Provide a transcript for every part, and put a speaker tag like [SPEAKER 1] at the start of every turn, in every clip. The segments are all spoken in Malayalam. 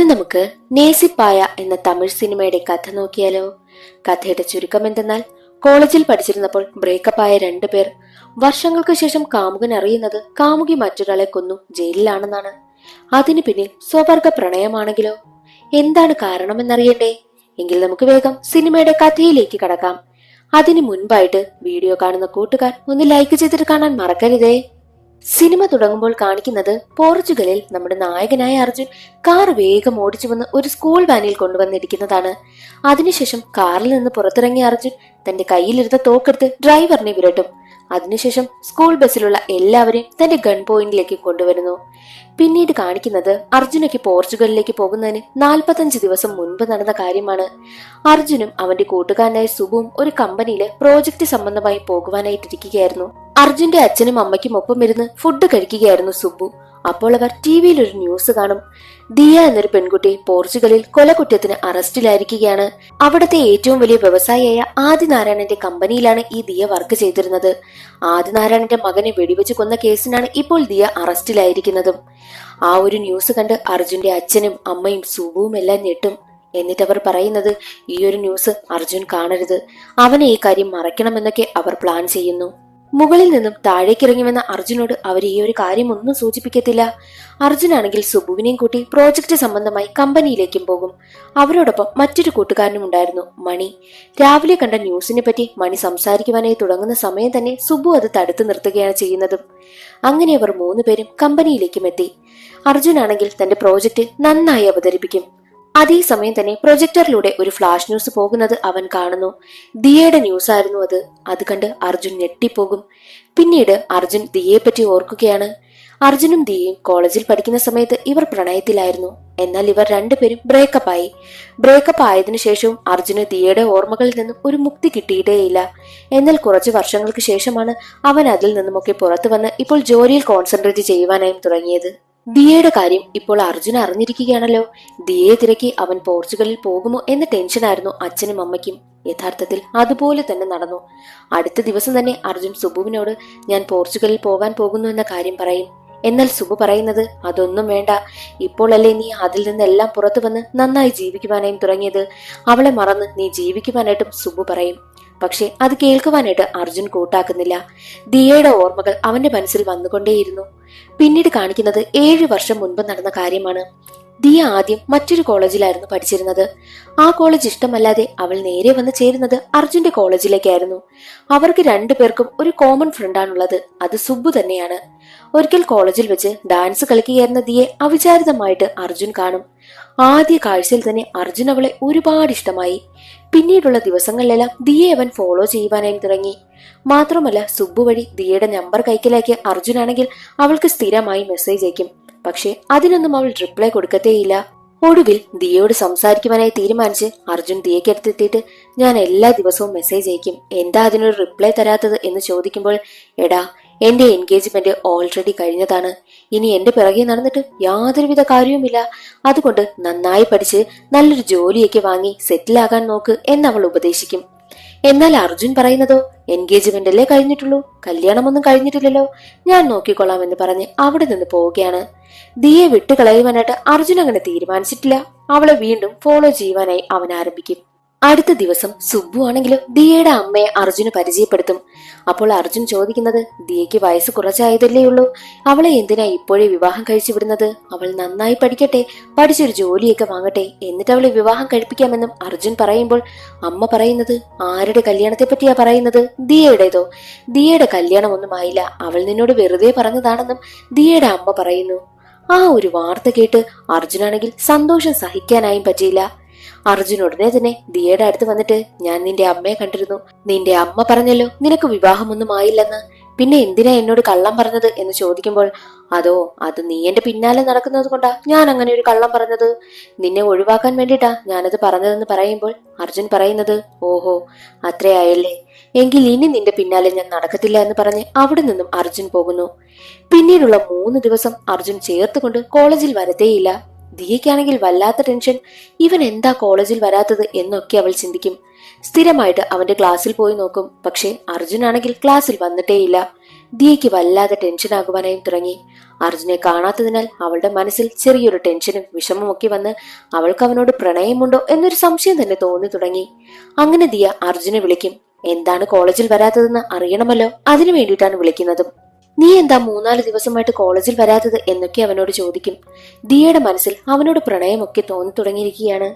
[SPEAKER 1] ഇന്ന് നമുക്ക് നേസിപ്പായ എന്ന തമിഴ് സിനിമയുടെ കഥ നോക്കിയാലോ. കഥയുടെ ചുരുക്കം എന്തെന്നാൽ, കോളേജിൽ പഠിച്ചിരുന്നപ്പോൾ ബ്രേക്കപ്പ് ആയ രണ്ടുപേർ വർഷങ്ങൾക്ക് ശേഷം കാമുകൻ അറിയുന്നത് കാമുകി മറ്റൊരാളെ കൊന്നു ജയിലിലാണെന്നാണ്. അതിനു പിന്നിൽ സ്വവർഗ പ്രണയമാണെങ്കിലോ? എന്താണ് കാരണമെന്നറിയണ്ടേ? എങ്കിൽ നമുക്ക് വേഗം സിനിമയുടെ കഥയിലേക്ക് കടക്കാം. അതിനു മുൻപായിട്ട് വീഡിയോ കാണുന്ന കൂട്ടുകാർ ഒന്ന് ലൈക്ക് ചെയ്തിട്ട് കാണാൻ മറക്കരുതേ. സിനിമ തുടങ്ങുമ്പോൾ കാണിക്കുന്നത് പോർച്ചുഗലിൽ നമ്മുടെ നായകനായ അർജുൻ കാർ വേഗം ഓടിച്ചു വന്ന് ഒരു സ്കൂൾ വാനിൽ കൊണ്ടുവന്നിരിക്കുന്നതാണ്. അതിനുശേഷം കാറിൽ നിന്ന് പുറത്തിറങ്ങിയ അർജുൻ തന്റെ കയ്യിലിരുന്ന തോക്കെടുത്ത് ഡ്രൈവറിനെ വിരട്ടും. അതിനുശേഷം സ്കൂൾ ബസ്സിലുള്ള എല്ലാവരെയും തന്റെ ഗൺ പോയിന്റിലേക്ക് കൊണ്ടുവരുന്നു. പിന്നീട് കാണിക്കുന്നത് അർജുനയ്ക്ക് പോർച്ചുഗലിലേക്ക് പോകുന്നതിന് 45 ദിവസം മുൻപ് നടന്ന കാര്യമാണ്. അർജുനും അവന്റെ കൂട്ടുകാരനായ സുബുവും ഒരു കമ്പനിയിലെ പ്രോജക്റ്റ് സംബന്ധമായി പോകുവാനായിട്ടിരിക്കുകയായിരുന്നു. അർജുന്റെ അച്ഛനും അമ്മയ്ക്കും ഒപ്പം ഇരുന്ന് ഫുഡ് കഴിക്കുകയായിരുന്നു സുബു. അപ്പോൾ അവർ ടിവിയിൽ ഒരു ന്യൂസ് കാണും. ദിയ എന്നൊരു പെൺകുട്ടി പോർച്ചുഗലിൽ കൊലകുറ്റത്തിന് അറസ്റ്റിലായിരിക്കുകയാണ്. അവിടുത്തെ ഏറ്റവും വലിയ വ്യവസായിയായ ആദിനാരായണന്റെ കമ്പനിയിലാണ് ഈ ദിയ വർക്ക് ചെയ്തിരുന്നത്. ആദിനാരായണന്റെ മകനെ വെടിവെച്ച് കൊന്ന കേസിനാണ് ഇപ്പോൾ ദിയ അറസ്റ്റിലായിരിക്കുന്നതും. ആ ഒരു ന്യൂസ് കണ്ട് അർജുന്റെ അച്ഛനും അമ്മയും സുബുവും എല്ലാം ഞെട്ടും. എന്നിട്ട് അവർ പറയുന്നത്, ഈ ഒരു ന്യൂസ് അർജുൻ കാണരുത്, അവനെ ഈ കാര്യം മറയ്ക്കണമെന്നൊക്കെ അവർ പ്ലാൻ ചെയ്യുന്നു. മുകളിൽ നിന്നും താഴേക്കിറങ്ങിവെന്ന അർജുനോട് അവർ ഈ ഒരു കാര്യം ഒന്നും സൂചിപ്പിക്കത്തില്ല. അർജുനാണെങ്കിൽ സുബുവിനെയും കൂട്ടി പ്രോജക്റ്റ് സംബന്ധമായി കമ്പനിയിലേക്കും പോകും. അവരോടൊപ്പം മറ്റൊരു കൂട്ടുകാരനും ഉണ്ടായിരുന്നു, മണി. രാവിലെ കണ്ട ന്യൂസിനെ പറ്റി മണി സംസാരിക്കുവാനായി തുടങ്ങുന്ന സമയം തന്നെ സുബു അത് തടുത്തു നിർത്തുകയാണ് ചെയ്യുന്നതും. അങ്ങനെ അവർ 3 പേരും കമ്പനിയിലേക്കും എത്തി. അർജുനാണെങ്കിൽ തന്റെ പ്രോജക്റ്റ് നന്നായി അവതരിപ്പിക്കും. അതേസമയം തന്നെ പ്രൊജക്ടറിലൂടെ ഒരു ഫ്ലാഷ് ന്യൂസ് പോകുന്നത് അവൻ കാണുന്നു. ദിയയുടെ ന്യൂസ് ആയിരുന്നു അത്. അത് കണ്ട് അർജുൻ ഞെട്ടിപ്പോകും. പിന്നീട് അർജുൻ ദിയയെപ്പറ്റി ഓർക്കുകയാണ്. അർജുനും ദിയയും കോളേജിൽ പഠിക്കുന്ന സമയത്ത് ഇവർ പ്രണയത്തിലായിരുന്നു. എന്നാൽ ഇവർ രണ്ടുപേരും ബ്രേക്കപ്പ് ആയതിനു ശേഷവും അർജുന് ദിയയുടെ ഓർമ്മകളിൽ നിന്നും ഒരു മുക്തി കിട്ടിയിട്ടേയില്ല. എന്നാൽ കുറച്ചു വർഷങ്ങൾക്ക് ശേഷമാണ് അവൻ അതിൽ നിന്നുമൊക്കെ പുറത്തു വന്ന് ഇപ്പോൾ ജോലിയിൽ കോൺസെൻട്രേറ്റ് ചെയ്യുവാനായും തുടങ്ങിയത്. ദിയയുടെ കാര്യം ഇപ്പോൾ അർജുൻ അറിഞ്ഞിരിക്കുകയാണല്ലോ. ദിയയെ തിരക്കി അവൻ പോർച്ചുഗലിൽ പോകുമോ എന്ന ടെൻഷനായിരുന്നു അച്ഛനും അമ്മയ്ക്കും. യഥാർത്ഥത്തിൽ അതുപോലെ തന്നെ നടന്നു. അടുത്ത ദിവസം തന്നെ അർജുൻ സുബുവിനോട്, ഞാൻ പോർച്ചുഗലിൽ പോകാൻ പോകുന്നു എന്ന കാര്യം പറയും. എന്നാൽ സുബു പറയുന്നത്, അതൊന്നും വേണ്ട, ഇപ്പോഴല്ലേ നീ അതിൽ നിന്നെല്ലാം പുറത്തു വന്ന് നന്നായി ജീവിക്കുവാനായും തുടങ്ങിയത്, അവളെ മറന്ന് നീ ജീവിക്കുവാനായിട്ടും സുബു പറയും. പക്ഷെ അത് കേൾക്കുവാനായിട്ട് അർജുൻ കൂട്ടാക്കുന്നില്ല. ദിയയുടെ ഓർമ്മകൾ അവന്റെ മനസ്സിൽ വന്നുകൊണ്ടേയിരുന്നു. പിന്നീട് കാണിക്കുന്നത് 7 വർഷം മുൻപ് നടന്ന കാര്യമാണ്. ദിയ ആദ്യം മറ്റൊരു കോളേജിലായിരുന്നു പഠിച്ചിരുന്നത്. ആ കോളേജ് ഇഷ്ടമല്ലാതെ അവൾ നേരെ വന്ന് ചേരുന്നത് അർജുന്റെ കോളേജിലേക്കായിരുന്നു. അവർക്ക് 2 പേർക്കും ഒരു കോമൺ ഫ്രണ്ടാണുള്ളത്, അത് സുബു തന്നെയാണ്. ഒരിക്കൽ കോളേജിൽ വെച്ച് ഡാൻസ് കളിക്കുകയായിരുന്ന ദിയെ അവിചാരിതമായിട്ട് അർജുൻ കാണും. ആദ്യ കാഴ്ചയിൽ തന്നെ അർജുൻ അവളെ ഒരുപാട് ഇഷ്ടമായി. പിന്നീടുള്ള ദിവസങ്ങളിലെല്ലാം ദിയെ അവൻ ഫോളോ ചെയ്യുവാനായി തുടങ്ങി. മാത്രമല്ല സുബു വഴി ദിയയുടെ നമ്പർ കൈക്കലാക്കിയ അർജുനാണെങ്കിൽ അവൾക്ക് സ്ഥിരമായി മെസ്സേജ് അയക്കും. പക്ഷെ അതിനൊന്നും അവൾ റിപ്ലൈ കൊടുക്കത്തേയില്ല. ഒടുവിൽ ദിയയോട് സംസാരിക്കുവാനായി തീരുമാനിച്ച് അർജുൻ ദിയക്കടുത്തെത്തിയിട്ട്, ഞാൻ എല്ലാ ദിവസവും മെസ്സേജ് അയക്കും, എന്താ അതിനൊരു റിപ്ലൈ തരാത്തത് എന്ന് ചോദിക്കുമ്പോൾ, എടാ എന്റെ എൻഗേജ്മെന്റ് ഓൾറെഡി കഴിഞ്ഞതാണ്, ഇനി എന്റെ പിറകെ നടന്നിട്ട് യാതൊരുവിധ കാര്യവുമില്ല, അതുകൊണ്ട് നന്നായി പഠിച്ച് നല്ലൊരു ജോലിയൊക്കെ വാങ്ങി സെറ്റിലാകാൻ നോക്ക് എന്നവൾ ഉപദേശിക്കും. എന്നാൽ അർജുൻ പറയുന്നതോ, എൻഗേജ്മെന്റ് അല്ലേ കഴിഞ്ഞിട്ടുള്ളൂ, കല്യാണമൊന്നും കഴിഞ്ഞിട്ടില്ലല്ലോ, ഞാൻ നോക്കിക്കൊള്ളാം എന്ന് പറഞ്ഞ് അവിടെ നിന്ന് പോവുകയാണ്. ദിയെ വിട്ടുകളയുവാനായിട്ട് അർജുൻ അങ്ങനെ തീരുമാനിച്ചിട്ടില്ല. അവളെ വീണ്ടും ഫോളോ ചെയ്യുവാനായി അവൻ ആരംഭിക്കും. അടുത്ത ദിവസം സുബ്ബു ആണെങ്കിലും ദിയയുടെ അമ്മയെ അർജുന് പരിചയപ്പെടുത്തും. അപ്പോൾ അർജുൻ ചോദിക്കുന്നത്, ദിയയ്ക്ക് വയസ്സ് കുറച്ചായതല്ലേ ഉള്ളൂ, അവളെ എന്തിനാ ഇപ്പോഴേ വിവാഹം കഴിച്ചു വിടുന്നത്, അവൾ നന്നായി പഠിക്കട്ടെ, പഠിച്ചൊരു ജോലിയൊക്കെ വാങ്ങട്ടെ, എന്നിട്ട് അവളെ വിവാഹം കഴിപ്പിക്കാമെന്നും അർജുൻ പറയുമ്പോൾ അമ്മ പറയുന്നത്, ആരുടെ കല്യാണത്തെ പറ്റിയാ പറയുന്നത്, ദിയയുടേതോ, ദിയയുടെ കല്യാണമൊന്നും ആയില്ല, അവൾ നിന്നോട് വെറുതെ പറഞ്ഞതാണെന്നും ദിയയുടെ അമ്മ പറയുന്നു. ആ ഒരു വാർത്ത കേട്ട് അർജുനാണെങ്കിൽ സന്തോഷം സഹിക്കാനായും പറ്റിയില്ല. അർജുൻ ഉടനെ തന്നെ ദിയയുടെ അടുത്ത് വന്നിട്ട്, ഞാൻ നിന്റെ അമ്മയെ കണ്ടിരുന്നു, നിന്റെ അമ്മ പറഞ്ഞല്ലോ നിനക്ക് വിവാഹമൊന്നും ആയില്ലെന്ന്, പിന്നെ എന്തിനാ എന്നോട് കള്ളം പറഞ്ഞത് എന്ന് ചോദിക്കുമ്പോൾ, അത് നീ എന്റെ പിന്നാലെ നടക്കുന്നത് കൊണ്ടാ ഞാൻ അങ്ങനെ ഒരു കള്ളം പറഞ്ഞത്, നിന്നെ ഒഴിവാക്കാൻ വേണ്ടിട്ടാ ഞാനത് പറഞ്ഞതെന്ന് പറയുമ്പോൾ അർജുൻ പറയുന്നത്, ഓഹോ അത്രയായല്ലേ, എങ്കിൽ ഇനി നിന്റെ പിന്നാലെ ഞാൻ നടക്കത്തില്ല എന്ന് പറഞ്ഞ് അവിടെ നിന്നും അർജുൻ പോകുന്നു. പിന്നീടുള്ള 3 ദിവസം അർജുൻ ചേർത്തുകൊണ്ട് കോളേജിൽ വരത്തേയില്ല. ദിയയ്ക്കാണെങ്കിൽ വല്ലാത്ത ടെൻഷൻ, ഇവൻ എന്താ കോളേജിൽ വരാത്തത് എന്നൊക്കെ അവൾ ചിന്തിക്കും. സ്ഥിരമായിട്ട് അവന്റെ ക്ലാസ്സിൽ പോയി നോക്കും. പക്ഷെ അർജുനാണെങ്കിൽ ക്ലാസ്സിൽ വന്നിട്ടേയില്ല. ദിയയ്ക്ക് വല്ലാതെ ടെൻഷൻ ആകുവാനായും തുടങ്ങി. അർജുനെ കാണാത്തതിനാൽ അവളുടെ മനസ്സിൽ ചെറിയൊരു ടെൻഷനും വിഷമമൊക്കെ വന്ന് അവൾക്ക് അവനോട് പ്രണയമുണ്ടോ എന്നൊരു സംശയം തന്നെ തോന്നി തുടങ്ങി. അങ്ങനെ ദിയ അർജുനെ വിളിക്കും. എന്താണ് കോളേജിൽ വരാത്തതെന്ന് അറിയണമല്ലോ, അതിനു വേണ്ടിയിട്ടാണ് വിളിക്കുന്നതും. നീ എന്താ 3-4 ദിവസമായിട്ട് കോളേജിൽ വരാത്തത് എന്നൊക്കെ അവനോട് ചോദിക്കും. ദിയയുടെ മനസ്സിൽ അവനോട് പ്രണയമൊക്കെ തോന്നി തുടങ്ങിയിരിക്കുകയാണ്.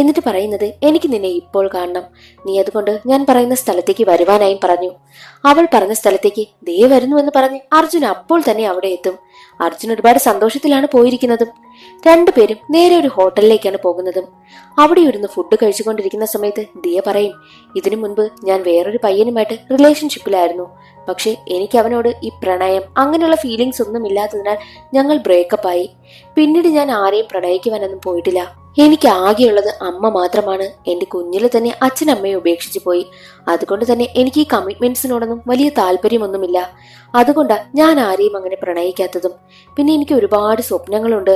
[SPEAKER 1] എന്നിട്ട് പറയുന്നത്, എനിക്ക് നിന്നെ ഇപ്പോൾ കാണണം, നീ അതുകൊണ്ട് ഞാൻ പറയുന്ന സ്ഥലത്തേക്ക് വരുവാനായും പറഞ്ഞു. അവൾ പറഞ്ഞ സ്ഥലത്തേക്ക് ദേ വരുന്നു എന്ന് പറഞ്ഞ് അർജുൻ അപ്പോൾ തന്നെ അവിടെ എത്തും. അർജുൻ ഒരുപാട് സന്തോഷത്തിലാണ് പോയിരിക്കുന്നതും. രണ്ടുപേരും നേരെ ഒരു ഹോട്ടലിലേക്കാണ് പോകുന്നതും. അവിടെ ഇരുന്ന് ഫുഡ് കഴിച്ചുകൊണ്ടിരിക്കുന്ന സമയത്ത് ദിയ പറയും, ഇതിനു മുൻപ് ഞാൻ വേറൊരു പയ്യനുമായിട്ട് റിലേഷൻഷിപ്പിലായിരുന്നു. പക്ഷെ എനിക്ക് അവനോട് ഈ പ്രണയം അങ്ങനെയുള്ള ഫീലിങ്സ് ഒന്നും ഇല്ലാത്തതിനാൽ ഞങ്ങൾ ബ്രേക്കപ്പ് ആയി. പിന്നീട് ഞാൻ ആരെയും പ്രണയിക്കുവാനൊന്നും പോയിട്ടില്ല. എനിക്ക് ആകെയുള്ളത് അമ്മ മാത്രമാണ്. എന്റെ കുഞ്ഞില് തന്നെ അച്ഛനമ്മയെ ഉപേക്ഷിച്ചു പോയി. അതുകൊണ്ട് തന്നെ എനിക്ക് ഈ കമ്മിറ്റ്മെന്റ്സിനോടൊന്നും വലിയ താല്പര്യമൊന്നുമില്ല. അതുകൊണ്ടാ ഞാൻ ആരെയും അങ്ങനെ പ്രണയിക്കാത്തതും. പിന്നെ എനിക്ക് ഒരുപാട് സ്വപ്നങ്ങളുണ്ട്.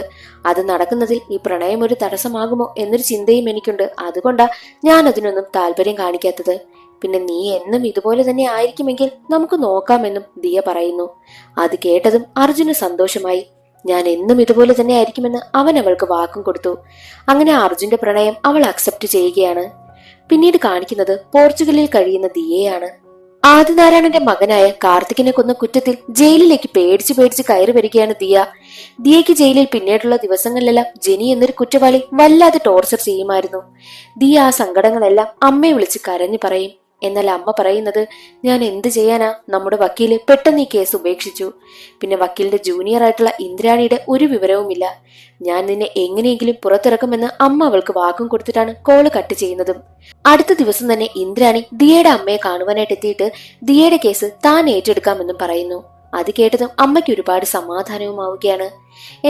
[SPEAKER 1] അത് നടക്കുന്നതിൽ ഈ പ്രണയം ഒരു തടസ്സമാകുമോ എന്നൊരു ചിന്തയും എനിക്കുണ്ട്. അതുകൊണ്ടാ ഞാൻ അതിനൊന്നും താല്പര്യം കാണിക്കാത്തത്. പിന്നെ നീ എന്നും ഇതുപോലെ തന്നെ ആയിരിക്കുമെങ്കിൽ നമുക്ക് നോക്കാമെന്നും ദിയ പറയുന്നു. അത് കേട്ടതും അർജുന് സന്തോഷമായി. ഞാൻ എന്നും ഇതുപോലെ തന്നെ ആയിരിക്കുമെന്ന് അവൻ അവൾക്ക് വാക്കും കൊടുത്തു. അങ്ങനെ അർജുന്റെ പ്രണയം അവൾ അക്സെപ്റ്റ് ചെയ്യുകയാണ്. പിന്നീട് കാണിക്കുന്നത് പോർച്ചുഗലിൽ കഴിയുന്ന ദിയയാണ്. ആദിനാരായണന്റെ മകനായ കാർത്തികിനെ കൊന്ന കുറ്റത്തിൽ ജയിലിലേക്ക് പേടിച്ച് കയറി വരികയാണ് ദിയ. ദിയയ്ക്ക് ജയിലിൽ പിന്നീടുള്ള ദിവസങ്ങളിലെല്ലാം ജെനി എന്നൊരു കുറ്റവാളി വല്ലാതെ ടോർച്ചർ ചെയ്യുമായിരുന്നു. ദിയ ആ സങ്കടങ്ങളെല്ലാം അമ്മയെ വിളിച്ച് കരഞ്ഞു പറയും. എന്നാൽ അമ്മ പറയുന്നത്, ഞാൻ എന്ത് ചെയ്യാനാ, നമ്മുടെ വക്കീല് പെട്ടെന്ന് ഈ കേസ് ഉപേക്ഷിച്ചു. പിന്നെ വക്കീലിന്റെ ജൂനിയർ ആയിട്ടുള്ള ഇന്ദ്രാണിയുടെ ഒരു വിവരവുമില്ല. ഞാൻ നിന്നെ എങ്ങനെയെങ്കിലും പുറത്തിറക്കുമെന്ന് അമ്മ അവൾക്ക് വാക്കും കൊടുത്തിട്ടാണ് കോള് കട്ട് ചെയ്യുന്നതും. അടുത്ത ദിവസം തന്നെ ഇന്ദ്രാണി ദിയയുടെ അമ്മയെ കാണുവാനായിട്ട് എത്തിയിട്ട് ദിയയുടെ കേസ് താൻ ഏറ്റെടുക്കാമെന്നും പറയുന്നു. അത് കേട്ടതും അമ്മയ്ക്ക് ഒരുപാട് സമാധാനവുമാവുകയാണ്.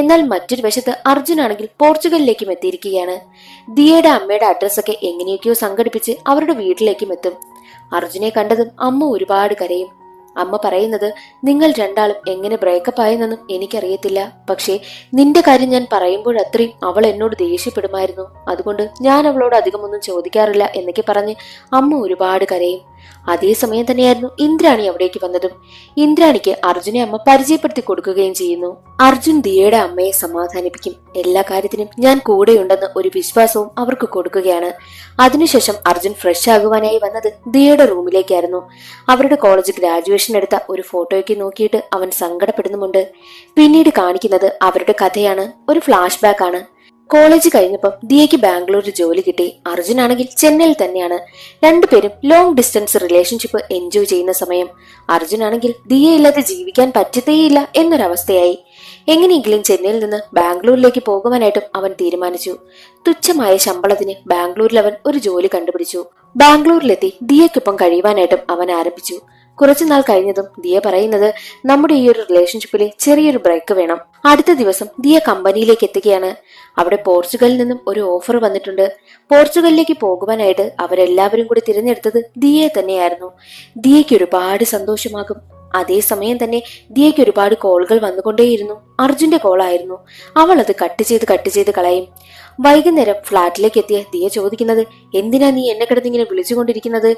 [SPEAKER 1] എന്നാൽ മറ്റൊരു വശത്ത് അർജുനാണെങ്കിൽ പോർച്ചുഗലിലേക്കും എത്തിയിരിക്കുകയാണ്. ദിയയുടെ അമ്മയുടെ അഡ്രസ്സൊക്കെ എങ്ങനെയൊക്കെയോ സംഘടിപ്പിച്ച് അവരുടെ വീട്ടിലേക്കും എത്തും. അർജുനെ കണ്ടതും അമ്മ ഒരുപാട് കരയും. അമ്മ പറയുന്നത്, നിങ്ങൾ രണ്ടാളും എങ്ങനെ ബ്രേക്കപ്പ് ആയെന്നൊന്നും എനിക്കറിയത്തില്ല. പക്ഷേ നിന്റെ കാര്യം ഞാൻ പറയുമ്പോഴത്രയും അവൾ എന്നോട് ദേഷ്യപ്പെടുമായിരുന്നു. അതുകൊണ്ട് ഞാൻ അവളോട് അധികമൊന്നും ചോദിക്കാറില്ല എന്നൊക്കെ പറഞ്ഞ് അമ്മ ഒരുപാട് കരയും. അതേസമയം തന്നെയായിരുന്നു ഇന്ദ്രാണി അവിടേക്ക് വന്നതും. ഇന്ദ്രാണിക്ക് അർജുനെ അമ്മ പരിചയപ്പെടുത്തി കൊടുക്കുകയും ചെയ്യുന്നു. അർജുൻ ദിയയുടെ അമ്മയെ സമാധാനിപ്പിക്കും. എല്ലാ കാര്യത്തിനും ഞാൻ കൂടെയുണ്ടെന്ന് ഒരു വിശ്വാസവും അവർക്ക് കൊടുക്കുകയാണ്. അതിനുശേഷം അർജുൻ ഫ്രഷ് ആകുവാനായി വന്നത് ദിയയുടെ റൂമിലേക്കായിരുന്നു. അവരുടെ കോളേജ് ഗ്രാജുവേഷൻ എടുത്ത ഒരു ഫോട്ടോയ്ക്ക് നോക്കിയിട്ട് അവൻ സങ്കടപ്പെടുന്നുമുണ്ട്. പിന്നീട് കാണിക്കുന്നത് അവരുടെ കഥയാണ്. ഒരു ഫ്ലാഷ് ബാക്ക് ആണ്. കോളേജ് കഴിഞ്ഞപ്പം ദിയയ്ക്ക് ബാംഗ്ലൂരിൽ ജോലി കിട്ടി. അർജുൻ ആണെങ്കിൽ ചെന്നൈയിൽ തന്നെയാണ്. രണ്ടുപേരും ലോങ് ഡിസ്റ്റൻസ് റിലേഷൻഷിപ്പ് എൻജോയ് ചെയ്യുന്ന സമയം. അർജുൻ ആണെങ്കിൽ ദിയയില്ലാതെ ജീവിക്കാൻ പറ്റത്തേയില്ല എന്നൊരവസ്ഥയായി. എങ്ങനെയെങ്കിലും ചെന്നൈയിൽ നിന്ന് ബാംഗ്ലൂരിലേക്ക് പോകുവാനായിട്ടും അവൻ തീരുമാനിച്ചു. തുച്ഛമായ ശമ്പളത്തിന് ബാംഗ്ലൂരിൽ അവൻ ഒരു ജോലി കണ്ടുപിടിച്ചു. ബാംഗ്ലൂരിലെത്തി ദിയയ്ക്കൊപ്പം കഴിയുവാനായിട്ടും അവൻ ആരംഭിച്ചു. കുറച്ചുനാൾ കഴിഞ്ഞതും ദിയ പറയുന്നത്, നമ്മുടെ ഈ ഒരു റിലേഷൻഷിപ്പിൽ ചെറിയൊരു ബ്രേക്ക് വേണം. അടുത്ത ദിവസം ദിയ കമ്പനിയിലേക്ക് എത്തുകയാണ്. അവിടെ പോർച്ചുഗലിൽ നിന്നും ഒരു ഓഫർ വന്നിട്ടുണ്ട്. പോർച്ചുഗലിലേക്ക് പോകുവാനായിട്ട് അവരെല്ലാവരും കൂടി തിരഞ്ഞെടുത്തത് ദിയയെ തന്നെയായിരുന്നു. ദിയയ്ക്ക് ഒരുപാട് സന്തോഷമാകും. അതേസമയം തന്നെ ദിയയ്ക്ക് ഒരുപാട് കോളുകൾ വന്നുകൊണ്ടേയിരുന്നു. അർജുന്റെ കോളായിരുന്നു. അവൾ അത് കട്ട് ചെയ്ത് കളയും. വൈകുന്നേരം ഫ്ളാറ്റിലേക്ക് എത്തിയ ദിയ ചോദിക്കുന്നത്, എന്തിനാ നീ എന്നെ കിടന്നിങ്ങനെ വിളിച്ചുകൊണ്ടിരിക്കുന്നത്,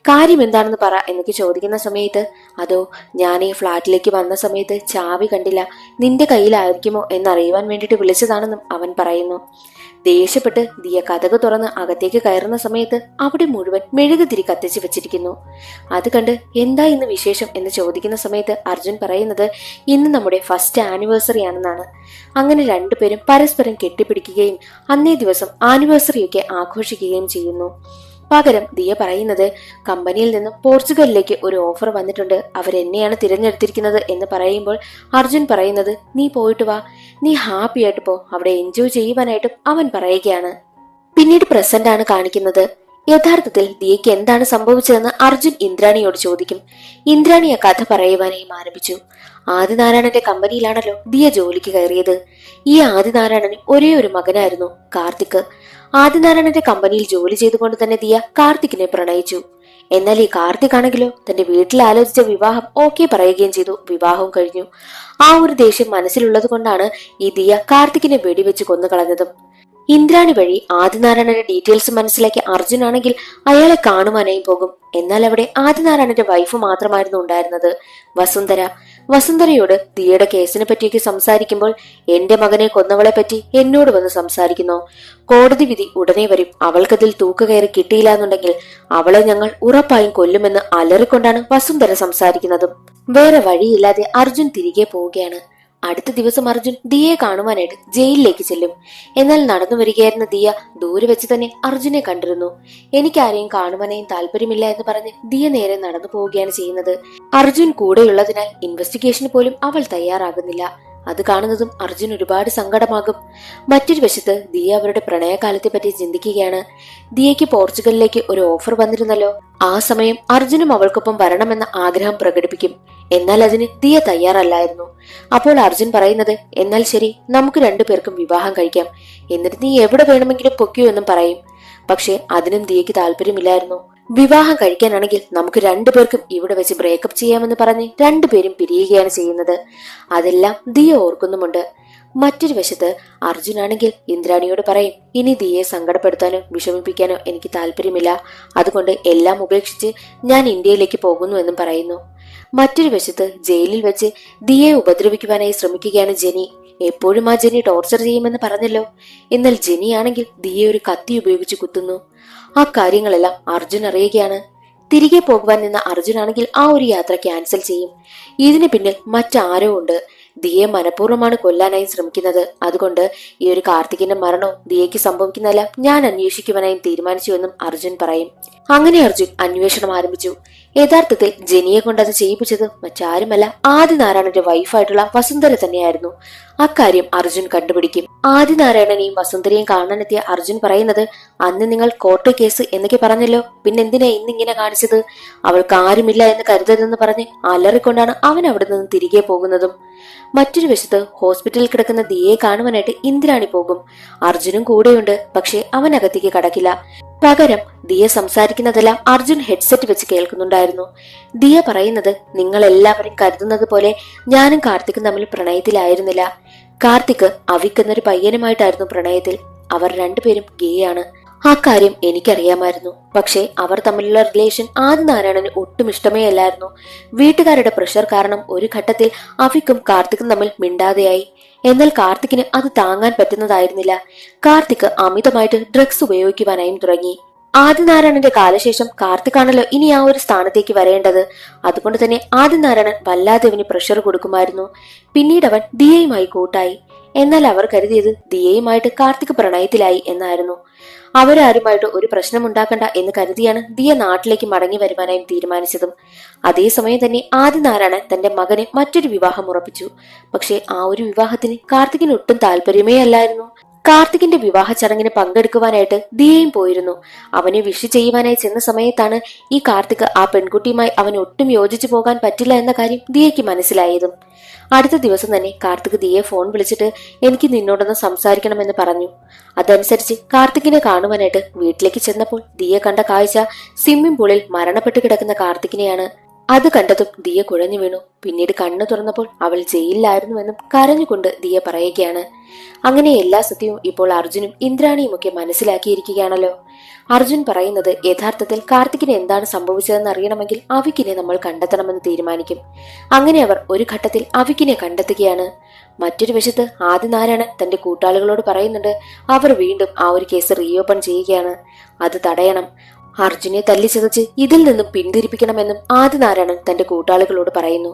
[SPEAKER 1] കാര്യം എന്താണെന്ന് പറ എന്നൊക്കെ ചോദിക്കുന്ന സമയത്ത്, അതോ ഞാൻ ഈ ഫ്ളാറ്റിലേക്ക് വന്ന സമയത്ത് ചാവി കണ്ടില്ല, നിന്റെ കയ്യിലായിരിക്കുമോ എന്നറിയുവാൻ വേണ്ടിയിട്ട് വിളിച്ചതാണെന്നും അവൻ പറയുന്നു. ദേഷ്യപ്പെട്ട് ദിയ കതക് തുറന്ന് അകത്തേക്ക് കയറുന്ന സമയത്ത് അവിടെ മുഴുവൻ മെഴുകുതിരി കത്തിച്ചു വെച്ചിരിക്കുന്നു. അത് കണ്ട് എന്താ ഇന്ന് വിശേഷം എന്ന് ചോദിക്കുന്ന സമയത്ത് അർജുൻ പറയുന്നത്, ഇന്ന് നമ്മുടെ ഫസ്റ്റ് ആനിവേഴ്സറി ആണെന്നാണ്. അങ്ങനെ രണ്ടുപേരും പരസ്പരം കെട്ടിപ്പിടിക്കുകയും അന്നേ ദിവസം ആനിവേഴ്സറിയൊക്കെ ആഘോഷിക്കുകയും ചെയ്യുന്നു. പകരം ദിയ പറയുന്നത്, കമ്പനിയിൽ നിന്നും പോർച്ചുഗലിലേക്ക് ഒരു ഓഫർ വന്നിട്ടുണ്ട്, അവരെന്നെയാണ് തിരഞ്ഞെടുത്തിരിക്കുന്നത് എന്ന് പറയുമ്പോൾ അർജുൻ പറയുന്നത്, നീ പോയിട്ട് വാ, നീ ഹാപ്പി ആയിട്ട് പോ, അവിടെ എൻജോയ് ചെയ്യുവാനായിട്ടും അവൻ പറയുകയാണ്. പിന്നീട് പ്രസന്റ് ആണ് കാണിക്കുന്നത്. യഥാർത്ഥത്തിൽ ദിയയ്ക്ക് എന്താണ് സംഭവിച്ചതെന്ന് അർജുൻ ഇന്ദ്രാണിയോട് ചോദിക്കും. ഇന്ദ്രാണി ആ കഥ പറയുവാനായും ആരംഭിച്ചു. ആദിനാരായണന്റെ കമ്പനിയിലാണല്ലോ ദിയ ജോലിക്ക് കയറിയത്. ഈ ആദിനാരായണന് ഒരേ ഒരു മകനായിരുന്നു, കാർത്തിക്. ആദിനാരായണന്റെ കമ്പനിയിൽ ജോലി ചെയ്തുകൊണ്ട് തന്നെ ദിയ കാർത്തികിനെ പ്രണയിച്ചു. എന്നാൽ ഈ കാർത്തിക് ആണെങ്കിലോ തന്റെ വീട്ടിൽ ആലോചിച്ച വിവാഹം ഓക്കെ പറയുകയും ചെയ്തു. വിവാഹവും കഴിഞ്ഞു. ആ ഒരു ദേഷ്യം മനസ്സിലുള്ളത് കൊണ്ടാണ് ഈ ദിയ കാർത്തികിനെ വെടിവെച്ച് കൊന്നുകളഞ്ഞതും. ഇന്ദ്രാണി വഴി ആദിനാരായണന്റെ ഡീറ്റെയിൽസ് മനസ്സിലാക്കി അർജുൻ ആണെങ്കിൽ അയാളെ കാണുവാനായി പോകും. എന്നാൽ അവിടെ ആദിനാരായണന്റെ വൈഫ് മാത്രമായിരുന്നു ഉണ്ടായിരുന്നത്, വസുന്ധര. വസുന്ധരയോട് ദിയയുടെ കേസിനെ പറ്റിയൊക്കെ സംസാരിക്കുമ്പോൾ എന്റെ മകനെ കൊന്നവളെ പറ്റി എന്നോട് വന്ന് സംസാരിക്കുന്നു. കോടതി വിധി ഉടനെ വരും. അവൾക്കതിൽ തൂക്കുകയറി കിട്ടിയില്ല എന്നുണ്ടെങ്കിൽ അവളെ ഞങ്ങൾ ഉറപ്പായും കൊല്ലുമെന്ന് അലറിക്കൊണ്ടാണ് വസുന്ധര സംസാരിക്കുന്നതും. വേറെ വഴിയില്ലാതെ അർജുൻ തിരികെ പോവുകയാണ്. അടുത്ത ദിവസം അർജുൻ ദിയയെ കാണുവാനായിട്ട് ജയിലിലേക്ക് ചെല്ലും. എന്നാൽ നടന്നു വരികയായിരുന്ന ദിയ ദൂരെ വെച്ച് തന്നെ അർജുനെ കണ്ടിരുന്നു. എനിക്കാരെയും കാണുവാനായും താല്പര്യമില്ല എന്ന് പറഞ്ഞ് ദിയ നേരെ നടന്നു പോവുകയാണ് ചെയ്യുന്നത്. അർജുൻ കൂടെയുള്ളതിനാൽ ഇൻവെസ്റ്റിഗേഷന് പോലും അവൾ തയ്യാറാകുന്നില്ല. അത് കാണുന്നതും അർജുൻ ഒരുപാട് സങ്കടമാകും. മറ്റൊരു വശത്ത് ദിയ അവരുടെ പ്രണയകാലത്തെ പറ്റി ചിന്തിക്കുകയാണ്. ദിയയ്ക്ക് പോർച്ചുഗലിലേക്ക് ഒരു ഓഫർ വന്നിരുന്നല്ലോ. ആ സമയം അർജുനും അവൾക്കൊപ്പം വരണമെന്ന ആഗ്രഹം പ്രകടിപ്പിക്കും. എന്നാൽ അതിന് ദിയ തയ്യാറല്ലായിരുന്നു. അപ്പോൾ അർജുൻ പറയുന്നത്, എന്നാൽ ശരി, നമുക്ക് രണ്ടുപേർക്കും വിവാഹം കഴിക്കാം, എന്നിട്ട് നീ എവിടെ വേണമെങ്കിലും പൊക്കിയോ എന്നും പറയും. പക്ഷെ അതിനും ദിയയ്ക്ക് താല്പര്യമില്ലായിരുന്നു. വിവാഹം കഴിക്കാനാണെങ്കിൽ നമുക്ക് രണ്ടുപേർക്കും ഇവിടെ വെച്ച് ബ്രേക്കപ്പ് ചെയ്യാമെന്ന് പറഞ്ഞ് രണ്ടുപേരും പിരിയുകയാണ് ചെയ്യുന്നത്. അതെല്ലാം ദിയ ഓർക്കുന്നുമുണ്ട്. മറ്റൊരു വശത്ത് അർജുനാണെങ്കിൽ ഇന്ദ്രാണിയോട് പറയും, ഇനി ദിയയെ സങ്കടപ്പെടുത്താനോ വിഷമിപ്പിക്കാനോ എനിക്ക് താല്പര്യമില്ല, അതുകൊണ്ട് എല്ലാം ഉപേക്ഷിച്ച് ഞാൻ ഇന്ത്യയിലേക്ക് പോകുന്നു എന്നും പറയുന്നു. മറ്റൊരു വശത്ത് ജയിലിൽ വെച്ച് ദിയയെ ഉപദ്രവിക്കുവാനായി ശ്രമിക്കുകയാണ് ജെനി. എപ്പോഴും ആ ജെനി ടോർച്ചർ ചെയ്യുമെന്ന് പറഞ്ഞല്ലോ. എന്നാൽ ജെനിയാണെങ്കിൽ ദിയയെ ഒരു കത്തി ഉപയോഗിച്ച് കുത്തുന്നു. ആ കാര്യങ്ങളെല്ലാം അർജുൻ അറിയുകയാണ്. തിരികെ പോകുവാൻ നിന്ന അർജുനാണെങ്കിൽ ആ ഒരു യാത്ര ക്യാൻസൽ ചെയ്യും. ഇതിന് പിന്നിൽ മറ്റാരോ ഉണ്ട്. ദിയെ മനഃപൂർവ്വമാണ് കൊല്ലാനായി ശ്രമിക്കുന്നത്. അതുകൊണ്ട് ഈ ഒരു കാർത്തികിന്റെ മരണവും ദിയയ്ക്ക് സംഭവിക്കുന്നതല്ല ഞാൻ അന്വേഷിക്കുവാനായും തീരുമാനിച്ചുവെന്നും അർജുൻ പറയും. അങ്ങനെ അർജുൻ അന്വേഷണം ആരംഭിച്ചു. യഥാർത്ഥത്തിൽ ജെനിയെ കൊണ്ട് അത് ചെയ്യിപ്പിച്ചത് മറ്റാരുമല്ല, ആദിനാരായണന്റെ വൈഫായിട്ടുള്ള വസുന്ധര തന്നെയായിരുന്നു. അക്കാര്യം അർജുൻ കണ്ടുപിടിക്കും. ആദിനാരായണനെയും വസുന്ധരയും കാണാനെത്തിയ അർജുൻ പറയുന്നത്, അന്ന് നിങ്ങൾ കോർട്ട് കേസ് എന്നൊക്കെ പറഞ്ഞല്ലോ, പിന്നെന്തിനാ ഇന്നിങ്ങനെ കാണിച്ചത്? അവൾക്ക് ആരുമില്ല എന്ന് കരുതരുതെന്ന് പറഞ്ഞ് അലറിക്കൊണ്ടാണ് അവൻ അവിടെ നിന്ന് തിരികെ പോകുന്നതും. മറ്റൊരു വശത്ത് ഹോസ്പിറ്റലിൽ കിടക്കുന്ന ദിയയെ കാണുവാനായിട്ട് ഇന്ദ്രാണി പോകും. അർജുനും കൂടെയുണ്ട്. പക്ഷെ അവൻ അകത്തേക്ക് കടക്കില്ല. പകരം ദിയ സംസാരിക്കുന്നതെല്ലാം അർജുൻ ഹെഡ്സെറ്റ് വെച്ച് കേൾക്കുന്നുണ്ടായിരുന്നു. ദിയ പറയുന്നത്, നിങ്ങൾ എല്ലാവരും കരുതുന്നത് പോലെ ഞാനും കാർത്തിക്കും തമ്മിൽ പ്രണയത്തിലായിരുന്നില്ല. കാർത്തിക് അവിക് എന്നൊരു പയ്യനുമായിട്ടായിരുന്നു പ്രണയത്തിൽ. അവർ രണ്ടുപേരും ഗേ ആണ്. ആ കാര്യം എനിക്കറിയാമായിരുന്നു. പക്ഷേ അവർ തമ്മിലുള്ള റിലേഷൻ ആദിനാരായണന് ഒട്ടും ഇഷ്ടമേ അല്ലായിരുന്നു. വീട്ടുകാരുടെ പ്രഷർ കാരണം ഒരു ഘട്ടത്തിൽ അവിക്കും കാർത്തിക്കും തമ്മിൽ മിണ്ടാതെയായി. എന്നാൽ കാർത്തിക്കിന് അത് താങ്ങാൻ പറ്റുന്നതായിരുന്നില്ല. കാർത്തിക് അമിതമായിട്ട് ഡ്രഗ്സ് ഉപയോഗിക്കുവാനായും തുടങ്ങി. ആദിനാരായണന്റെ കാലശേഷം കാർത്തിക്കാണല്ലോ ഇനി ആ ഒരു സ്ഥാനത്തേക്ക് വരേണ്ടത്. അതുകൊണ്ട് തന്നെ ആദിനാരായണൻ വല്ലാതെ അവന് പ്രഷർ കൊടുക്കുമായിരുന്നു. പിന്നീട് അവൻ ദിയയുമായി കൂട്ടായി. എന്നാൽ അവർ കരുതിയത് ദിയയുമായിട്ട് കാർത്തിക് പ്രണയത്തിലായി എന്നായിരുന്നു. അവരാരുമായിട്ട് ഒരു പ്രശ്നം ഉണ്ടാക്കണ്ട എന്ന് കരുതിയാണ് ദിയ നാട്ടിലേക്ക് മടങ്ങി വരുവാനായും തീരുമാനിച്ചതും. അതേസമയം തന്നെ ആദിനാരായണൻ തന്റെ മകന് മറ്റൊരു വിവാഹം ഉറപ്പിച്ചു. പക്ഷെ ആ ഒരു വിവാഹത്തിന് കാർത്തികിന് ഒട്ടും താല്പര്യമേ അല്ലായിരുന്നു. കാർത്തികിന്റെ വിവാഹ ചടങ്ങിന് പങ്കെടുക്കുവാനായിട്ട് ദിയയും പോയിരുന്നു. അവനെ വിഷ് ചെയ്യുവാനായി ചെന്ന സമയത്താണ് ഈ കാർത്തിക് ആ പെൺകുട്ടിയുമായി അവന് ഒട്ടും യോജിച്ചു പോകാൻ പറ്റില്ല എന്ന കാര്യം ദിയയ്ക്ക് മനസ്സിലായതും. അടുത്ത ദിവസം തന്നെ കാർത്തിക് ദിയെ ഫോൺ വിളിച്ചിട്ട് എനിക്ക് നിന്നോടൊന്ന് സംസാരിക്കണമെന്ന് പറഞ്ഞു. അതനുസരിച്ച് കാർത്തികിനെ കാണുവാനായിട്ട് വീട്ടിലേക്ക് ചെന്നപ്പോൾ ദിയ കണ്ട കാഴ്ച സ്വിമ്മിംഗ് പൂളിൽ മരണപ്പെട്ട് കിടക്കുന്ന കാർത്തികിനെയാണ്. അത് കണ്ടതും ദിയ കുഴഞ്ഞു വീണു. പിന്നീട് കണ്ണു തുറന്നപ്പോൾ അവൾ ജയിലിലായിരുന്നുവെന്നും കരഞ്ഞുകൊണ്ട് ദിയ പറയുകയാണ്. അങ്ങനെ എല്ലാ സത്യവും ഇപ്പോൾ അർജുനും ഇന്ദ്രാണിയും ഒക്കെ മനസ്സിലാക്കിയിരിക്കുകയാണല്ലോ. അർജുൻ പറയുന്നത്, യഥാർത്ഥത്തിൽ കാർത്തികിന് എന്താണ് സംഭവിച്ചതെന്ന് അറിയണമെങ്കിൽ അവിക്കിനെ നമ്മൾ കണ്ടെത്തണമെന്ന് തീരുമാനിക്കും. അങ്ങനെ അവർ ഒരു ഘട്ടത്തിൽ അവിക്കിനെ കണ്ടെത്തുകയാണ്. മറ്റൊരു വശത്ത് ആദിനാരായണൻ തന്റെ കൂട്ടാളികളോട് പറയുന്നുണ്ട്, അവർ വീണ്ടും ആ ഒരു കേസ് റീഓപ്പൺ ചെയ്യുകയാണ്. അത് തടയണം. അർജുനെ തല്ലിച്ചതച്ച് ഇതിൽ നിന്നും പിന്തിരിപ്പിക്കണമെന്നും ആദിനാരായണൻ തന്റെ കൂട്ടാളികളോട് പറയുന്നു.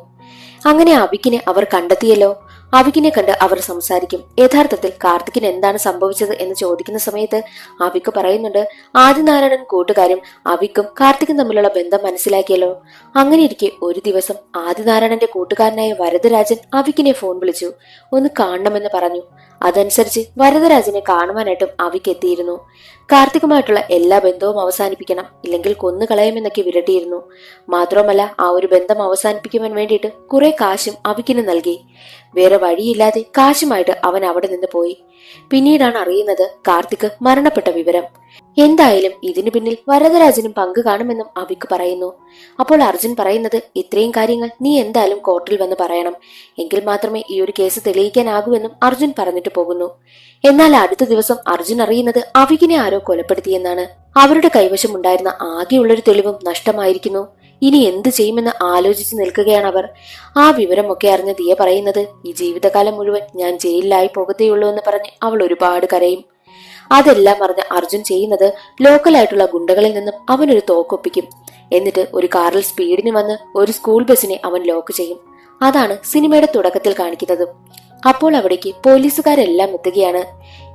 [SPEAKER 1] അങ്ങനെ അവിക്കിനെ അവർ കണ്ടെത്തിയല്ലോ. അവിക്കിനെ കണ്ട് അവർ സംസാരിക്കും. യഥാർത്ഥത്തിൽ കാർത്തികിന് എന്താണ് സംഭവിച്ചത് എന്ന് ചോദിക്കുന്ന സമയത്ത് അവിക്ക് പറയുന്നുണ്ട്, ആദിനാരായണൻ കൂട്ടുകാരും അവിക്കും കാർത്തികും തമ്മിലുള്ള ബന്ധം മനസ്സിലാക്കിയല്ലോ. അങ്ങനെയിരിക്കെ ഒരു ദിവസം ആദിനാരായണന്റെ കൂട്ടുകാരനായ വരദരാജൻ അവിക്കിനെ ഫോൺ വിളിച്ചു. ഒന്ന് കാണണമെന്ന് പറഞ്ഞു. അതനുസരിച്ച് വരദരാജനെ കാണുവാനായിട്ടും അവിക്ക് എത്തിയിരുന്നു. കാർത്തികുമായിട്ടുള്ള എല്ലാ ബന്ധവും അവസാനിപ്പിക്കണം, ഇല്ലെങ്കിൽ കൊന്നുകളയുമെന്നൊക്കെ വിരട്ടിയിരുന്നു. മാത്രവുമല്ല ആ ഒരു ബന്ധം അവസാനിപ്പിക്കുവാൻ വേണ്ടിയിട്ട് കുറെ കാശും അവിക്കിന് നൽകി. വേറെ വഴിയില്ലാതെ കാശുമായിട്ട് അവൻ അവിടെ നിന്ന് പോയി. പിന്നീടാണ് അറിയുന്നത് കാർത്തിക് മരണപ്പെട്ട വിവരം. എന്തായാലും ഇതിനു പിന്നിൽ വരദരാജനും പങ്ക് കാണുമെന്നും അവിക്ക് പറയുന്നു. അപ്പോൾ അർജുൻ പറയുന്നത്, ഇത്രയും കാര്യങ്ങൾ നീ എന്തായാലും കോർട്ടിൽ വന്ന് പറയണം, എങ്കിൽ മാത്രമേ ഈ ഒരു കേസ് തെളിയിക്കാനാകൂവെന്നും അർജുൻ പറഞ്ഞിട്ട് പോകുന്നു. എന്നാൽ അടുത്ത ദിവസം അർജുൻ അറിയുന്നത് അവികിനെ ആരോ കൊലപ്പെടുത്തിയെന്നാണ്. അവരുടെ കൈവശമുണ്ടായിരുന്ന ആകെയുള്ളൊരു തെളിവും നഷ്ടമായിരിക്കുന്നു. ഇനി എന്ത് ചെയ്യുമെന്ന് ആലോചിച്ച് നിൽക്കുകയാണ് അവർ. ആ വിവരമൊക്കെ അറിഞ്ഞ ദിയ പറയുന്നത്, ഈ ജീവിതകാലം മുഴുവൻ ഞാൻ ജയിലിലായി പോകത്തേയുള്ളൂ എന്ന് പറഞ്ഞ് അവൾ ഒരുപാട് കരയും. അതെല്ലാം അറിഞ്ഞ അർജുൻ ചെയ്യുന്നത് ലോക്കലായിട്ടുള്ള ഗുണ്ടകളിൽ നിന്നും അവനൊരു തോക്കൊപ്പിക്കും. എന്നിട്ട് ഒരു കാറിൽ സ്പീഡിന് വന്ന് ഒരു സ്കൂൾ ബസിനെ അവൻ ലോക്ക് ചെയ്യും. അതാണ് സിനിമയുടെ തുടക്കത്തിൽ കാണിക്കുന്നത്. അപ്പോൾ അവിടേക്ക് പോലീസുകാരെല്ലാം എത്തുകയാണ്.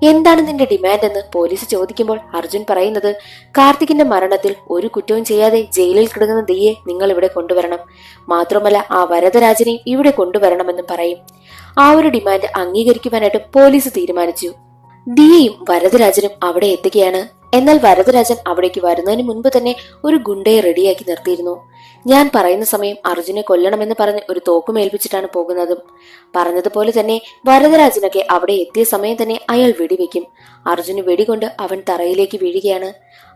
[SPEAKER 1] എന്താണ് നിന്റെ ഡിമാൻഡ് എന്ന് പോലീസ് ചോദിക്കുമ്പോൾ അർജുൻ പറയുന്നത്, കാർത്തികിന്റെ മരണത്തിൽ ഒരു കുറ്റവും ചെയ്യാതെ ജയിലിൽ കിടക്കുന്ന ദിയെ നിങ്ങൾ ഇവിടെ കൊണ്ടുവരണം, മാത്രമല്ല ആ വരദരാജനെയും ഇവിടെ കൊണ്ടുവരണമെന്നും പറയും. ആ ഒരു ഡിമാൻഡ് അംഗീകരിക്കുവാനായിട്ട് പോലീസ് തീരുമാനിച്ചു. ദിയയും വരദരാജനും അവിടെ എത്തുകയാണ്. എന്നാൽ വരദരാജൻ അവിടേക്ക് വരുന്നതിന് മുൻപ് തന്നെ ഒരു ഗുണ്ടയെ റെഡിയാക്കി നിർത്തിയിരുന്നു. ഞാൻ പറയുന്ന സമയം അർജുനെ കൊല്ലണമെന്ന് പറഞ്ഞ് ഒരു തോക്കുമേൽപ്പിച്ചിട്ടാണ് പോകുന്നതും. പറഞ്ഞതുപോലെ തന്നെ വരദരാജനൊക്കെ അവിടെ എത്തിയ സമയം തന്നെ അയാൾ വെടിവെക്കും. അർജുന് വെടികൊണ്ട് അവൻ തറയിലേക്ക് വീഴുകയാണ്.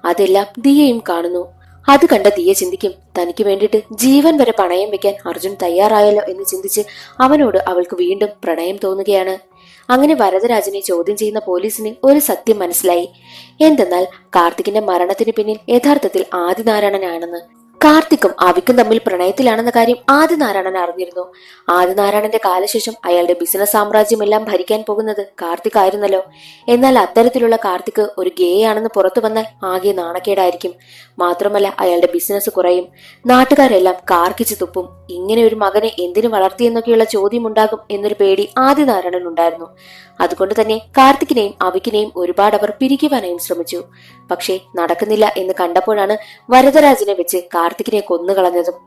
[SPEAKER 1] അതെല്ലാം ദിയയും കാണുന്നു. അത് കണ്ട ദിയ ചിന്തിക്കും, തനിക്ക് വേണ്ടിയിട്ട് ജീവൻ വരെ പണയം വെക്കാൻ അർജുൻ തയ്യാറായല്ലോ എന്ന് ചിന്തിച്ച് അവനോട് അവൾക്ക് വീണ്ടും പ്രണയം തോന്നുകയാണ്. അങ്ങനെ വരദരാജനെ ചോദ്യം ചെയ്യുന്ന പോലീസിന് ഒരു സത്യം മനസ്സിലായി. എന്തെന്നാൽ കാർത്തികിന്റെ മരണത്തിന് പിന്നിൽ യഥാർത്ഥത്തിൽ ആദിനാരായണനാണെന്ന്. കാർത്തിക്കും അവിക്കും തമ്മിൽ പ്രണയത്തിലാണെന്ന കാര്യം ആദിനാരായണൻ അറിഞ്ഞിരുന്നു. ആദിനാരായണന്റെ കാലശേഷം അയാളുടെ ബിസിനസ് സാമ്രാജ്യമെല്ലാം ഭരിക്കാൻ പോകുന്നത് കാർത്തിക് ആയിരുന്നല്ലോ. എന്നാൽ അത്തരത്തിലുള്ള കാർത്തിക് ഒരു ഗേ ആണെന്ന് പുറത്തു വന്നാൽ ആകെ നാണക്കേടായിരിക്കും. മാത്രമല്ല അയാളുടെ ബിസിനസ് കുറയും. നാട്ടുകാരെല്ലാം കാർക്കിച്ചു തുപ്പും. ഇങ്ങനെ ഒരു മകനെ എന്തിനു വളർത്തിയെന്നൊക്കെയുള്ള ചോദ്യമുണ്ടാകും എന്നൊരു പേടി ആദിനാരായണൻ ഉണ്ടായിരുന്നു. അതുകൊണ്ട് തന്നെ കാർത്തികിനെയും അവിക്കിനെയും ഒരുപാട് അവർ പിരിക്കുവാനായും ശ്രമിച്ചു. പക്ഷേ നടക്കുന്നില്ല എന്ന് കണ്ടപ്പോഴാണ് വരദരാജനെ വെച്ച് കാർത്തികിനെ കൊന്നുകളഞ്ഞതും.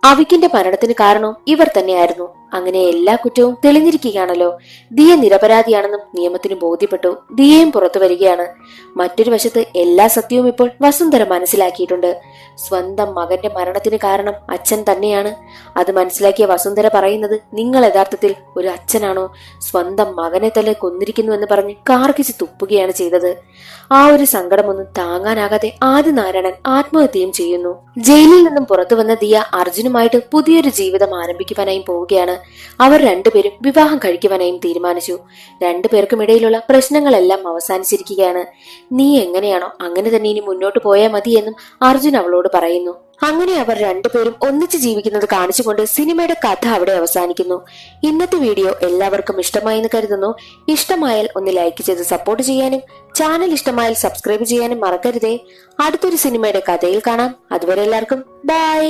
[SPEAKER 1] അവിക്കിന്റെ മരണത്തിന് കാരണവും ഇവർ തന്നെയായിരുന്നു. അങ്ങനെ എല്ലാ കുറ്റവും തെളിഞ്ഞിരിക്കുകയാണല്ലോ. ദിയ നിരപരാധിയാണെന്നും നിയമത്തിന് ബോധ്യപ്പെട്ടു. ദിയയും പുറത്തു വരികയാണ്. മറ്റൊരു വശത്ത് എല്ലാ സത്യവും ഇപ്പോൾ വസുന്ധര മനസ്സിലാക്കിയിട്ടുണ്ട്. സ്വന്തം മകന്റെ മരണത്തിന് കാരണം അച്ഛൻ തന്നെയാണ്. അത് മനസ്സിലാക്കിയ വസുന്ധര പറയുന്നത്, നിങ്ങൾ യഥാർത്ഥത്തിൽ ഒരു അച്ഛനാണോ? സ്വന്തം മകനെ തന്നെ കൊന്നിരിക്കുന്നു എന്ന് പറഞ്ഞ് കാർക്കിച്ച് തുപ്പുകയാണ് ചെയ്തത്. ആ ഒരു സങ്കടമൊന്നും താങ്ങാനാകാതെ ആദിനാരായണൻ ആത്മഹത്യയും ചെയ്യുന്നു. ജയിലിൽ നിന്നും പുറത്തു വന്ന ദിയ അർജുനുമായിട്ട് പുതിയൊരു ജീവിതം ആരംഭിക്കുവാനായും പോവുകയാണ്. അവർ രണ്ടുപേരും വിവാഹം കഴിക്കുവാനായും തീരുമാനിച്ചു. രണ്ടുപേർക്കും ഇടയിലുള്ള പ്രശ്നങ്ങളെല്ലാം അവസാനിച്ചിരിക്കുകയാണ്. നീ എങ്ങനെയാണോ അങ്ങനെ തന്നെ ഇനി മുന്നോട്ട് പോയാൽ മതി എന്നും അർജുൻ അവളോട് പറയുന്നു. അങ്ങനെ അവർ രണ്ടുപേരും ഒന്നിച്ച് ജീവിക്കുന്നത് കാണിച്ചുകൊണ്ട് സിനിമയുടെ കഥ അവിടെ അവസാനിക്കുന്നു. ഇന്നത്തെ വീഡിയോ എല്ലാവർക്കും ഇഷ്ടമായി എന്ന് കരുതുന്നു. ഇഷ്ടമായാൽ ഒന്ന് ലൈക്ക് ചെയ്ത് സപ്പോർട്ട് ചെയ്യാനും ചാനൽ ഇഷ്ടമായാൽ സബ്സ്ക്രൈബ് ചെയ്യാനും മറക്കരുതേ. അടുത്തൊരു സിനിമയുടെ കഥയിൽ കാണാം. അതുവരെ എല്ലാവർക്കും ബൈ.